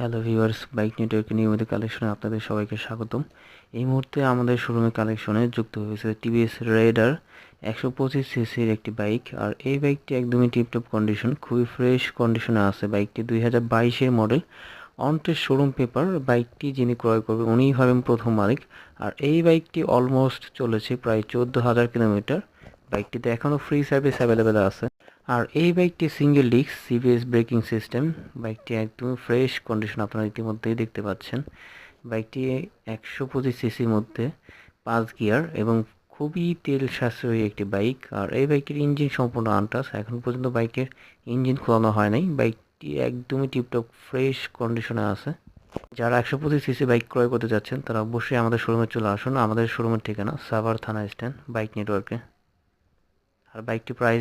Hello viewers, bike নেটওয়ার্কের নিয়মিত কালেকশনে আপনাদের সবাইকে স্বাগতম। এই মুহূর্তে আমাদের শোরুমে কালেকশনে যুক্ত হয়েছে টিভিএস রাইডার 125 সিসির একটি বাইক। আর এই বাইকটি একদমই টিপটপ কন্ডিশন, খুবই ফ্রেশ কন্ডিশনে আছে। বাইকটি 2022-এর model, on test showroom paper. বাইকটি যিনি ক্রয় করবেন উনিই হবেন প্রথম মালিক। আর এই বাইকটি অলমোস্ট চলেছে প্রায় 14,000 কিলোমিটার। বাইকটিতে এখনও ফ্রি সার্ভিস অ্যাভেলেবেল আছে। আর এই বাইকটি single disc CBS braking system. বাইকটি একদম ফ্রেশ কন্ডিশন আপনারা ইতিমধ্যেই দেখতে পাচ্ছেন। বাইকটি 125 সিসির মধ্যে 5 গিয়ার এবং খুবই তেল সাশ্রয়ী একটি বাইক। আর এই বাইকের ইঞ্জিন সম্পূর্ণ আনটাচ, এখন পর্যন্ত বাইকের ইঞ্জিন খোলানো হয় নাই। বাইকটি একদমই টিপটপ ফ্রেশ কন্ডিশনে আছে। যারা 125 সিসি বাইক ক্রয় করতে যাচ্ছেন তারা অবশ্যই আমাদের শোরুমে চলে আসুন। আমাদের শোরুমের ঠিকানা সাভার থানা স্ট্যান্ড, বাইক নেটওয়ার্কে। আর বাইকটি প্রাইস